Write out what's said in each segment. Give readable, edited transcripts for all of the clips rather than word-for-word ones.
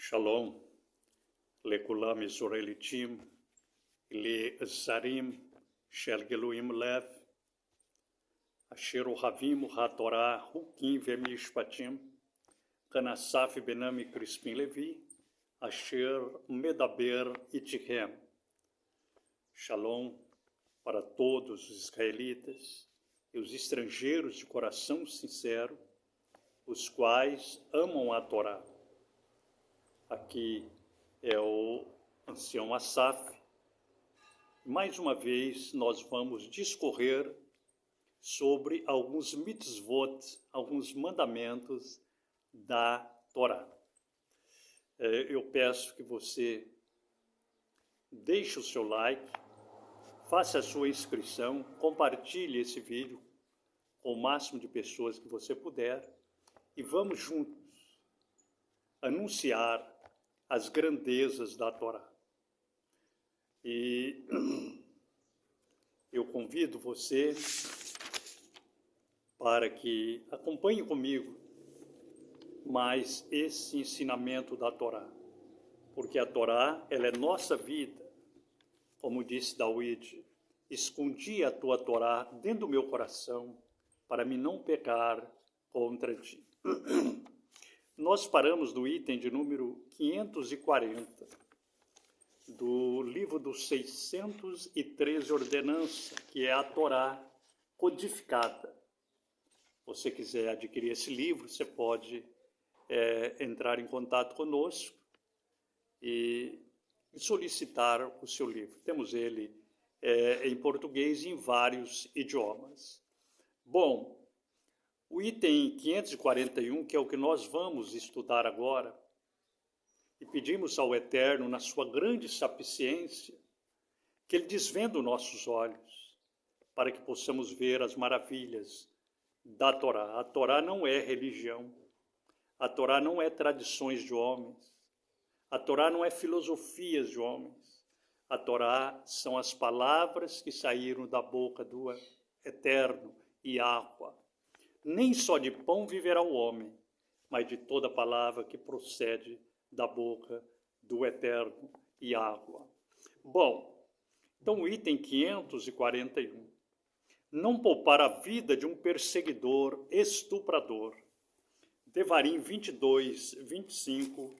Shalom, lekulam Israelitim, zarim shel geluim lev, asher ohavim haTorah hukim vemishpatim, kanasaf benami crispim levi, asher medaber itichem. Shalom para todos os israelitas e os estrangeiros de coração sincero, os quais amam a Torá. Aqui é o ancião Asaf. Mais uma vez nós vamos discorrer sobre alguns mitzvot, alguns mandamentos da Torá. Eu peço que você deixe o seu like, faça a sua inscrição, compartilhe esse vídeo com o máximo de pessoas que você puder e vamos juntos anunciar as grandezas da Torá. E eu convido você para que acompanhe comigo mais esse ensinamento da Torá, porque a Torá, ela é nossa vida. Como disse David, escondi a tua Torá dentro do meu coração para me não pecar contra ti. Nós paramos no item de número 540, do livro dos 613 ordenanças, que é a Torá codificada. Se você quiser adquirir esse livro, você pode entrar em contato conosco e solicitar o seu livro. Temos ele em português e em vários idiomas. Bom, o item 541, que é o que nós vamos estudar agora, e pedimos ao Eterno, na sua grande sapiência, que Ele desvenda os nossos olhos, para que possamos ver as maravilhas da Torá. A Torá não é religião, a Torá não é tradições de homens, a Torá não é filosofias de homens, a Torá são as palavras que saíram da boca do Eterno, Yahweh. Nem só de pão viverá o homem, mas de toda palavra que procede da boca do Eterno Yahweh. Bom, então o item 541. Não poupar a vida de um perseguidor estuprador. Devarim 22, 25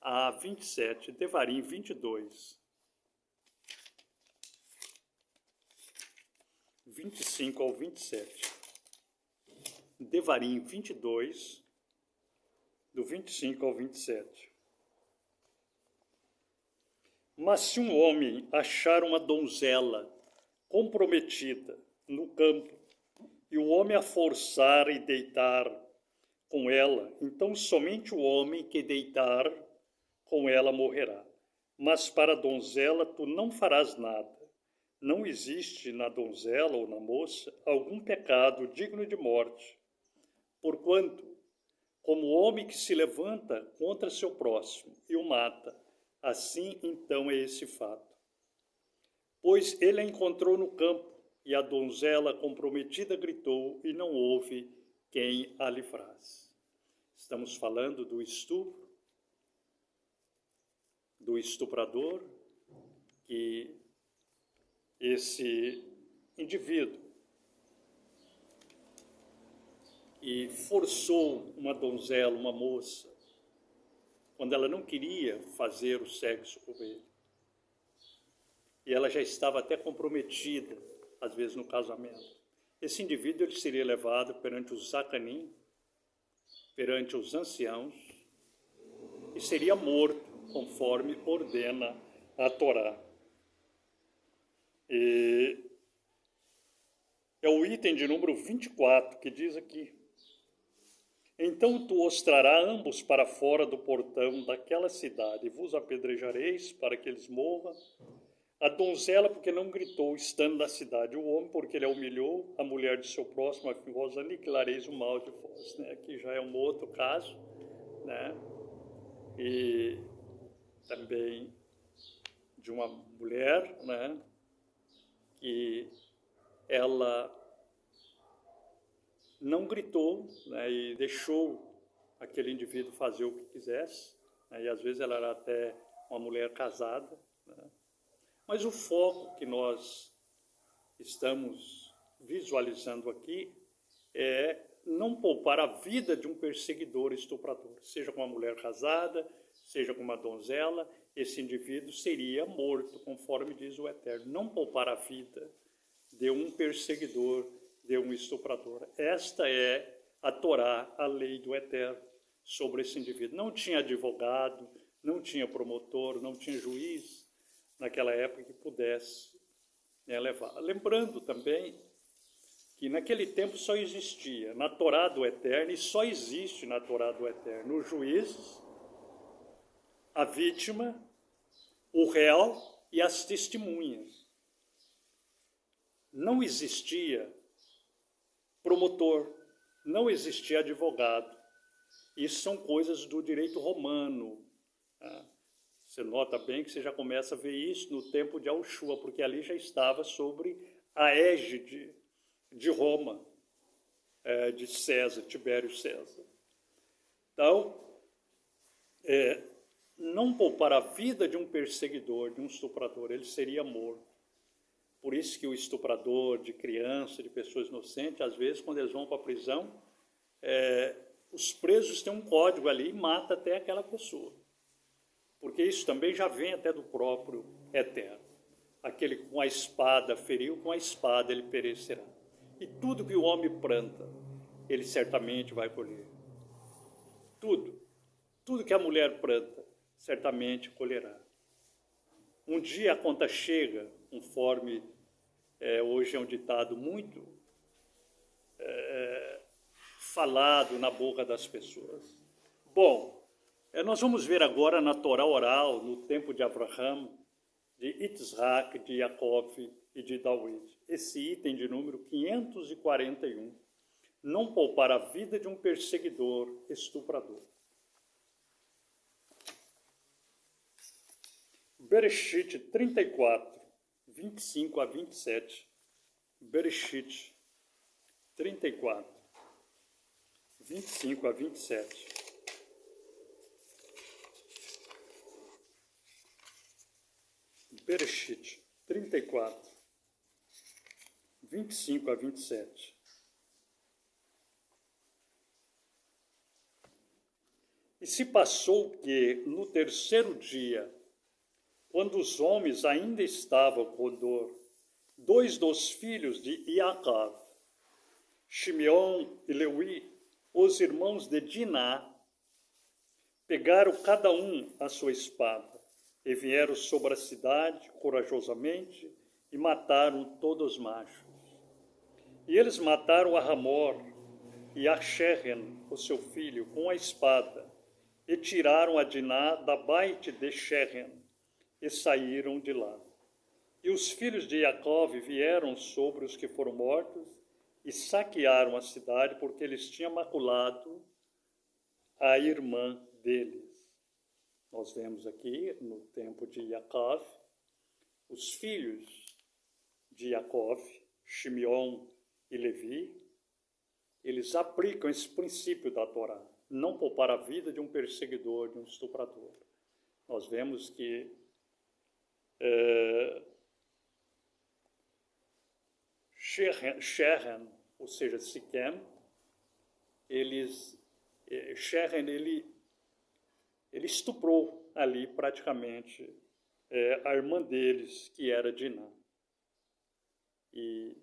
a 27. Devarim 22, 25 ao 27. Devarim 22, do 25 ao 27. Mas se um homem achar uma donzela comprometida no campo, e o homem a forçar e deitar com ela, então somente o homem que deitar com ela morrerá. Mas para a donzela tu não farás nada. Não existe na donzela ou na moça algum pecado digno de morte. Porquanto, como o homem que se levanta contra seu próximo e o mata, assim então é esse fato. Pois ele a encontrou no campo, e a donzela comprometida gritou, e não houve quem a livrasse. Estamos falando do estupro, do estuprador, que esse indivíduo e forçou uma donzela, uma moça, quando ela não queria fazer o sexo com ele. E ela já estava até comprometida, às vezes no casamento. Esse indivíduo ele seria levado perante os zacanim, perante os anciãos, e seria morto, conforme ordena a Torá. E é o item de número 24, que diz aqui: então tu os trará ambos para fora do portão daquela cidade, e vos apedrejareis para que eles morram. A donzela, porque não gritou, estando na cidade, o homem, porque ele a humilhou, a mulher de seu próximo, a vós aniquilareis o mal de vós. Aqui já é um outro caso, né? E também de uma mulher, né? Que ela não gritou, né, e deixou aquele indivíduo fazer o que quisesse, né? E às vezes ela era até uma mulher casada, né? Mas o foco que nós estamos visualizando aqui é não poupar a vida de um perseguidor estuprador, seja com uma mulher casada, seja com uma donzela, esse indivíduo seria morto, conforme diz o Eterno. Não poupar a vida de um perseguidor, de um estuprador. Esta é a Torá, a lei do Eterno sobre esse indivíduo. Não tinha advogado, não tinha promotor, não tinha juiz naquela época que pudesse, né, levar. Lembrando também que naquele tempo só existia na Torá do Eterno, e só existe na Torá do Eterno, o juiz, a vítima, o réu e as testemunhas. Não existia promotor, não existia advogado. Isso são coisas do direito romano. Tá? Você nota bem que você já começa a ver isso no tempo de Aushua, porque ali já estava sobre a égide de Roma, de César, Tibério César. Então, não poupar a vida de um perseguidor, de um estuprador, ele seria morto. Por isso que o estuprador de criança, de pessoas inocentes, às vezes, quando eles vão para a prisão, os presos têm um código ali e mata até aquela pessoa. Porque isso também já vem até do próprio Eterno. Aquele que com a espada feriu, com a espada ele perecerá. E tudo que o homem planta, ele certamente vai colher. Tudo que a mulher planta, certamente colherá. Um dia a conta chega, conforme hoje é um ditado muito falado na boca das pessoas. Bom, nós vamos ver agora na Torá oral, no tempo de Abraham, de Yitzhak, de Jacob e de David. Esse item de número 541, não poupar a vida de um perseguidor estuprador. Bereshit 34, 25 a 27. Bereshit 34, 25 a 27. Bereshit 34, 25 a 27. E se passou que, no terceiro dia, quando os homens ainda estavam com dor, dois dos filhos de Iacav, Shimeon e Lewi, os irmãos de Diná, pegaram cada um a sua espada e vieram sobre a cidade corajosamente e mataram todos os machos. E eles mataram a Ramor e a Shechem, o seu filho, com a espada, e tiraram a Diná da baite de Shechem, e saíram de lá. E os filhos de Jacó vieram sobre os que foram mortos e saquearam a cidade, porque eles tinham maculado a irmã deles. Nós vemos aqui, no tempo de Jacó, os filhos de Jacó, Shimeon e Levi, eles aplicam esse princípio da Torá, não poupar a vida de um perseguidor, de um estuprador. Nós vemos que Shechem, ou seja, Siquém, Shechem, ele estuprou ali praticamente a irmã deles, que era Diná. E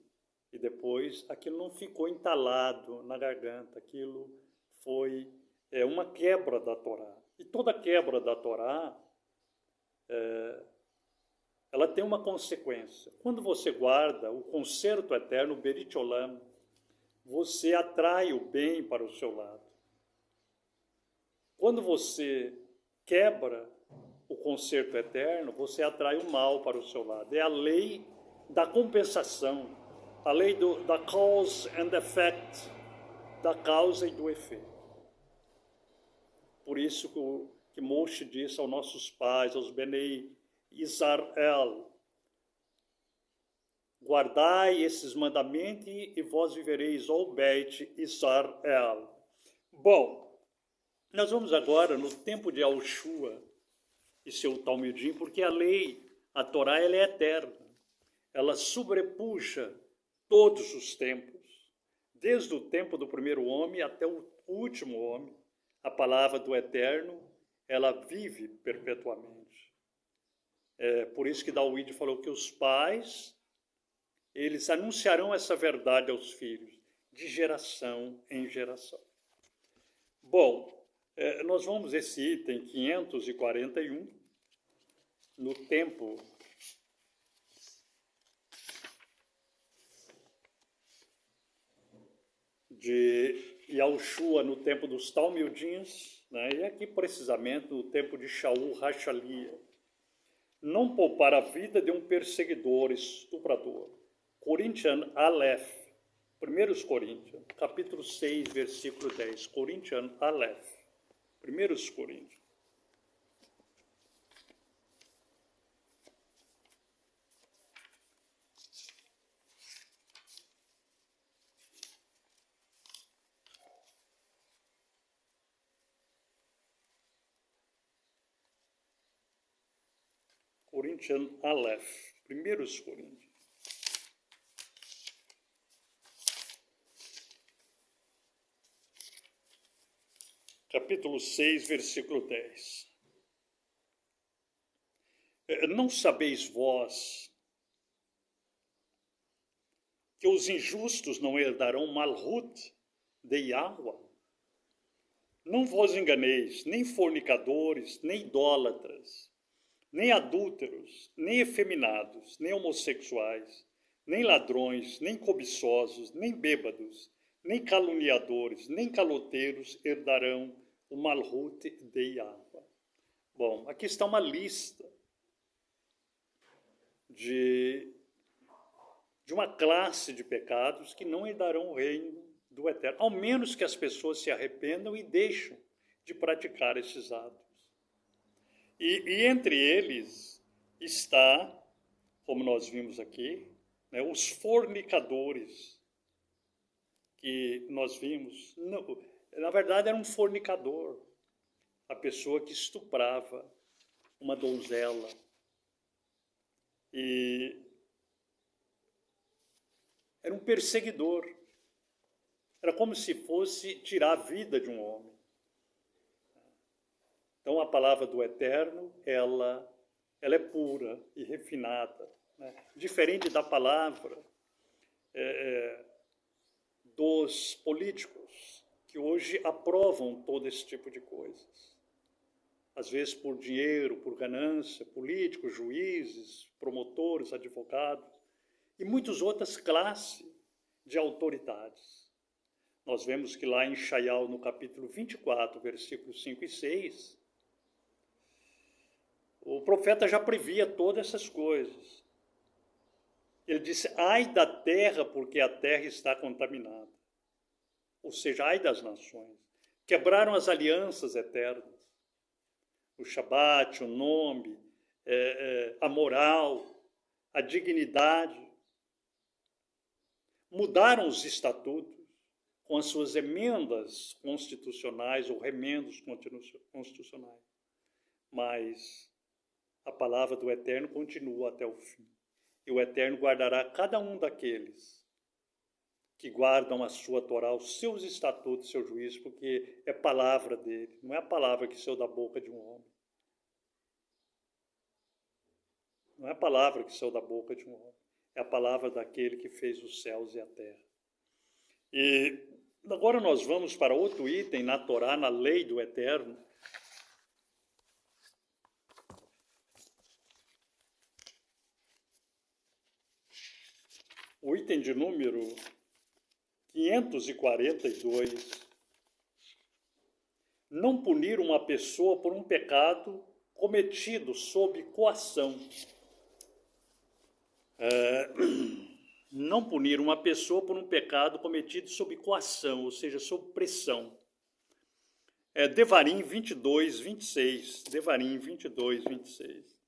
depois aquilo não ficou entalado na garganta, aquilo foi uma quebra da Torá. E toda quebra da Torá, ela tem uma consequência. Quando você guarda o concerto eterno, o Berit Olam, você atrai o bem para o seu lado. Quando você quebra o concerto eterno, você atrai o mal para o seu lado. É a lei da compensação, a lei da cause and effect, da causa e do efeito. Por isso que Moshe disse aos nossos pais, aos Benei Israel: guardai esses mandamentos e vós vivereis, ó Beit Israel. Bom, Nós vamos agora no tempo de Yahushua e seu Talmidim, porque a lei, a Torá, ela é eterna. Ela sobrepuja todos os tempos, desde o tempo do primeiro homem até o último homem. A palavra do Eterno, ela vive perpetuamente. É por isso que David falou que os pais, eles anunciarão essa verdade aos filhos, de geração em geração. Bom, nós vamos esse item 541, no tempo de Yahushua, no tempo dos Talmudins, né? E aqui precisamente no tempo de Shaul Rachalia. Não poupar a vida de um perseguidor, estuprador. Corinthians Aleph, 1 Coríntios, capítulo 6, versículo 10. Corinthians Aleph, 1 Coríntios. Corinthians Aleph, 1 Coríntios. Capítulo 6, versículo 10. Não sabeis vós que os injustos não herdarão Malhut de Yahweh? Não vos enganeis, nem fornicadores, nem idólatras, nem adúlteros, nem efeminados, nem homossexuais, nem ladrões, nem cobiçosos, nem bêbados, nem caluniadores, nem caloteiros herdarão o Malhut de Yahweh. Bom, aqui está uma lista de uma classe de pecados que não herdarão o reino do Eterno, ao menos que as pessoas se arrependam e deixem de praticar esses atos. E entre eles está, como nós vimos aqui, né, os fornicadores, que nós vimos. Na verdade, era um fornicador, a pessoa que estuprava uma donzela. E era um perseguidor. Era como se fosse tirar a vida de um homem. Então, a palavra do Eterno, ela é pura e refinada, né? Diferente da palavra dos políticos, que hoje aprovam todo esse tipo de coisas. Às vezes por dinheiro, por ganância, políticos, juízes, promotores, advogados, e muitas outras classes de autoridades. Nós vemos que lá em Shaial, no capítulo 24, versículos 5 e 6, o profeta já previa todas essas coisas. Ele disse, ai da terra, porque a terra está contaminada. Ou seja, ai das nações. Quebraram as alianças eternas. O Shabat, o nome, a moral, a dignidade. Mudaram os estatutos com as suas emendas constitucionais ou remendos constitucionais. Mas a palavra do Eterno continua até o fim. E o Eterno guardará cada um daqueles que guardam a sua Torá, os seus estatutos, seu juízo, porque é palavra dele, não é a palavra que saiu da boca de um homem. Não é a palavra que saiu da boca de um homem, é a palavra daquele que fez os céus e a terra. E agora nós vamos para outro item na Torá, na lei do Eterno. O item de número 542. Não punir uma pessoa por um pecado cometido sob coação. Não punir uma pessoa por um pecado cometido sob coação, ou seja, sob pressão. Devarim 22, 26. Devarim 22, 26.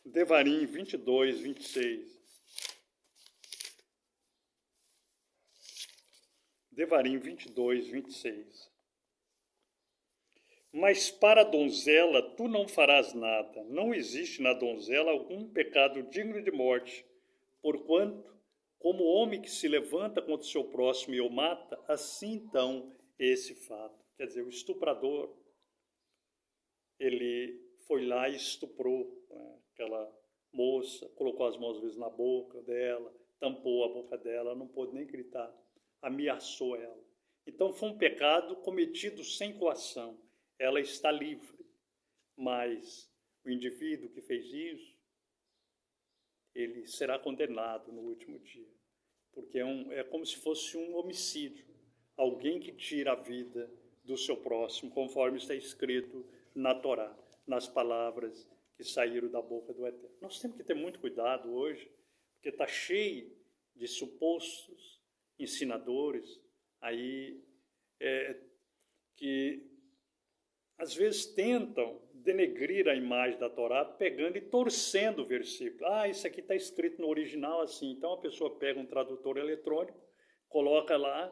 Devarim 22, 26. Devarim 22, 26. Mas para a donzela tu não farás nada. Não existe na donzela algum pecado digno de morte, porquanto, como o homem que se levanta contra o seu próximo e o mata, assim então é esse fato. Quer dizer, o estuprador, ele foi lá e estuprou, né, aquela moça, colocou as mãos às vezes na boca dela, tampou a boca dela, não pôde nem gritar, ameaçou ela. Então foi um pecado cometido sem coação. Ela está livre, mas o indivíduo que fez isso, ele será condenado no último dia, porque é como se fosse um homicídio, alguém que tira a vida do seu próximo, conforme está escrito na Torá, nas palavras que saíram da boca do Eterno. Nós temos que ter muito cuidado hoje, porque está cheio de supostos ensinadores aí que às vezes tentam denegrir a imagem da Torá, pegando e torcendo o versículo. Isso aqui está escrito no original assim. Então a pessoa pega um tradutor eletrônico, coloca lá,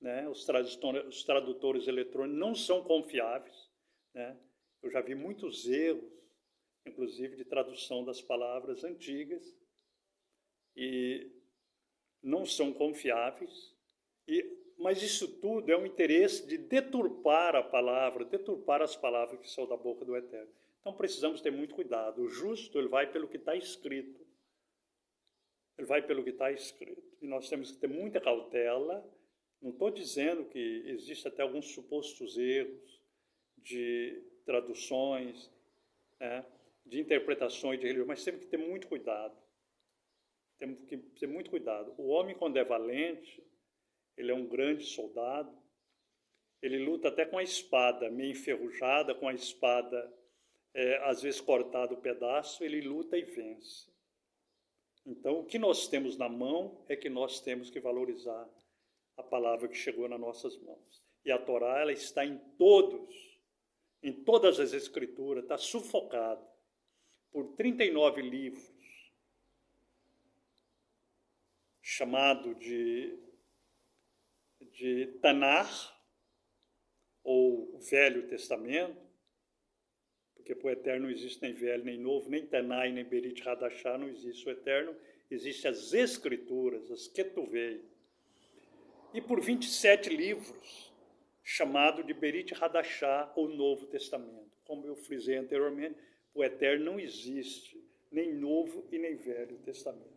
né? Os tradutores eletrônicos não são confiáveis, né? Eu já vi muitos erros, inclusive de tradução das palavras antigas, e não são confiáveis, mas isso tudo é um interesse de deturpar a palavra, deturpar as palavras que são da boca do Eterno. Então precisamos ter muito cuidado. O justo, ele vai pelo que está escrito. Ele vai pelo que está escrito. E nós temos que ter muita cautela. Não estou dizendo que existe até alguns supostos erros de traduções, né, de interpretações de religião, mas temos que ter muito cuidado. Temos que ter muito cuidado. O homem, quando é valente, ele é um grande soldado, ele luta até com a espada meio enferrujada, com a espada às vezes cortada o pedaço, ele luta e vence. Então, o que nós temos na mão é que nós temos que valorizar a palavra que chegou nas nossas mãos. E a Torá, ela está em todas as escrituras, está sufocada por 39 livros, chamado de Tanar, ou Velho Testamento, porque para o Eterno não existe nem Velho, nem Novo, nem Tanai, nem Berit Hadashah, não existe o Eterno, existem as Escrituras, as Ketuvei. E por 27 livros, chamado de Berit Hadashah, ou Novo Testamento. Como eu frisei anteriormente, o Eterno não existe nem Novo e nem Velho Testamento.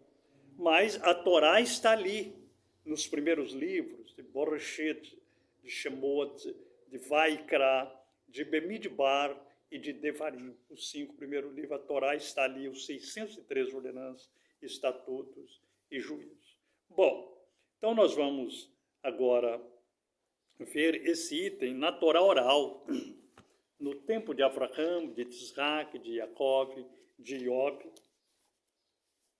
Mas a Torá está ali, nos primeiros livros, de Boreshit, de Shemot, de Vaikra, de Bemidbar e de Devarim. Os 5 primeiros livros, a Torá está ali, os 613 ordenanças, estatutos e juízos. Bom, então nós vamos agora ver esse item na Torá oral, no tempo de Avraham, de Isaac, de Jacob, de Iob,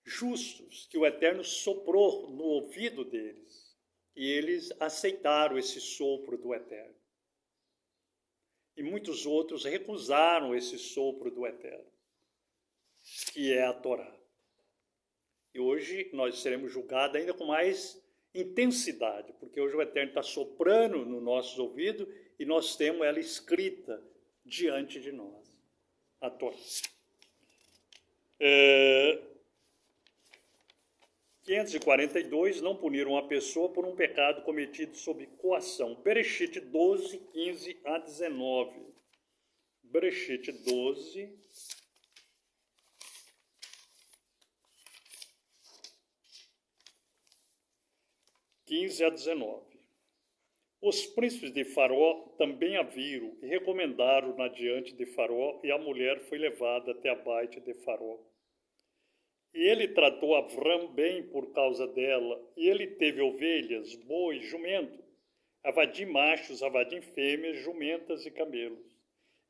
justos que o Eterno soprou no ouvido deles, e eles aceitaram esse sopro do Eterno. E muitos outros recusaram esse sopro do Eterno, que é a Torá. E hoje nós seremos julgados ainda com mais intensidade, porque hoje o Eterno está soprando nos nossos ouvidos e nós temos ela escrita diante de nós, a Torá. 542, não puniram a pessoa por um pecado cometido sob coação. Bereshit 12, 15 a 19. Bereshit 12, 15 a 19. Os príncipes de Faraó também a viram e recomendaram-na diante de Faraó, e a mulher foi levada até a baite de Faraó. E ele tratou Avram bem por causa dela, e ele teve ovelhas, bois, jumento, avadim machos, avadim fêmeas, jumentas e camelos.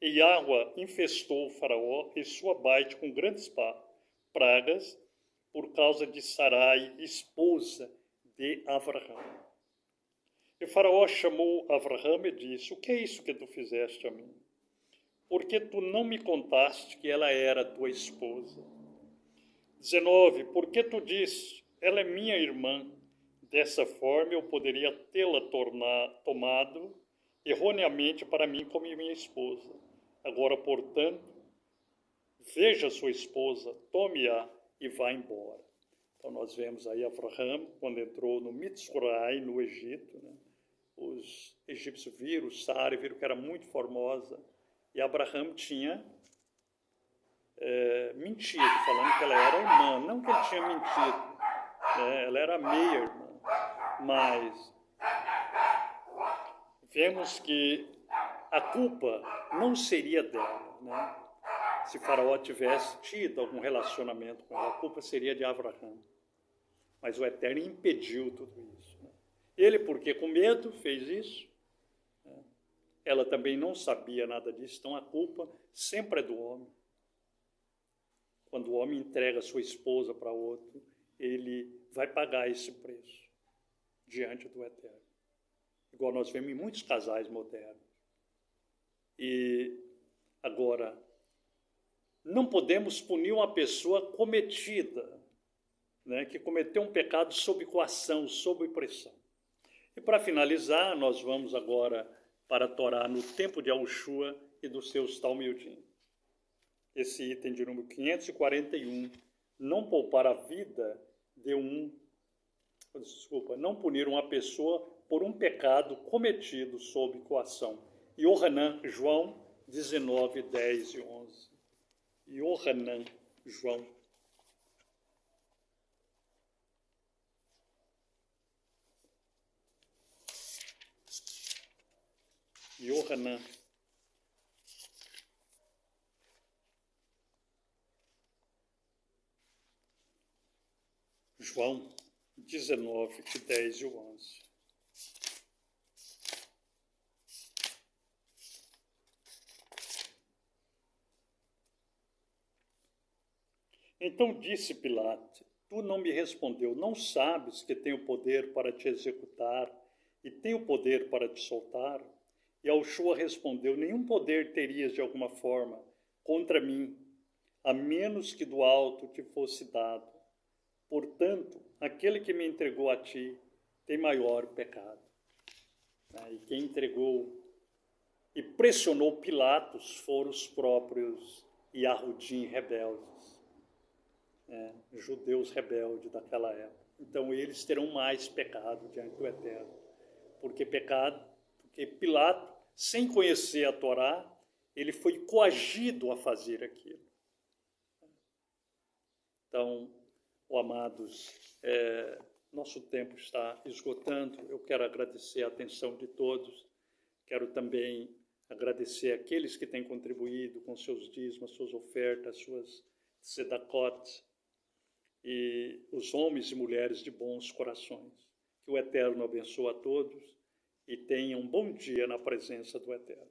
E água infestou o Faraó e sua baite com grandes pragas, por causa de Sarai, esposa de Avraham. E Faraó chamou Avraham e disse: o que é isso que tu fizeste a mim? Porque tu não me contaste que ela era tua esposa? 19. Porque tu disse: ela é minha irmã. Dessa forma eu poderia tê-la tomado erroneamente para mim como minha esposa. Agora, portanto, veja sua esposa, tome-a e vá embora. Então nós vemos aí Abraão, quando entrou no Mitzray, no Egito, né? Os egípcios viram, Sara viram que era muito formosa, e Abraão tinha mentido, falando que ela era irmã, não que ele tinha mentido, né? Ela era meia-irmã, mas vemos que a culpa não seria dela, né? Se Faraó tivesse tido algum relacionamento com ela, a culpa seria de Abraão. Mas o Eterno impediu tudo isso, né? Ele, porque com medo, fez isso. Né? Ela também não sabia nada disso, então a culpa sempre é do homem. Quando o homem entrega sua esposa para outro, ele vai pagar esse preço diante do Eterno. Igual nós vemos em muitos casais modernos. E agora, não podemos punir uma pessoa cometida, né, que cometeu um pecado sob coação, sob pressão. E para finalizar, nós vamos agora para a Torá no tempo de Yahushua e dos seus Talmidim. Esse item de número 541, não poupar a vida de não punir uma pessoa por um pecado cometido sob coação. Yohanan, João 19, 10 e 11. Yohanan, João. Yohanan. João 19, 10 e 11. Então disse Pilato: tu não me respondeu, não sabes que tenho poder para te executar e tenho poder para te soltar? E Yahushua respondeu: nenhum poder terias de alguma forma contra mim, a menos que do alto te fosse dado. Portanto, aquele que me entregou a ti tem maior pecado. E quem entregou e pressionou Pilatos foram os próprios Yahudim rebeldes, judeus rebeldes daquela época. Então eles terão mais pecado diante do Eterno. Porque Pilato, sem conhecer a Torá, ele foi coagido a fazer aquilo. Então, amados, nosso tempo está esgotando. Eu quero agradecer a atenção de todos. Quero também agradecer aqueles que têm contribuído com seus dízimos, suas ofertas, suas tzedakot, e os homens e mulheres de bons corações. Que o Eterno abençoe a todos e tenham um bom dia na presença do Eterno.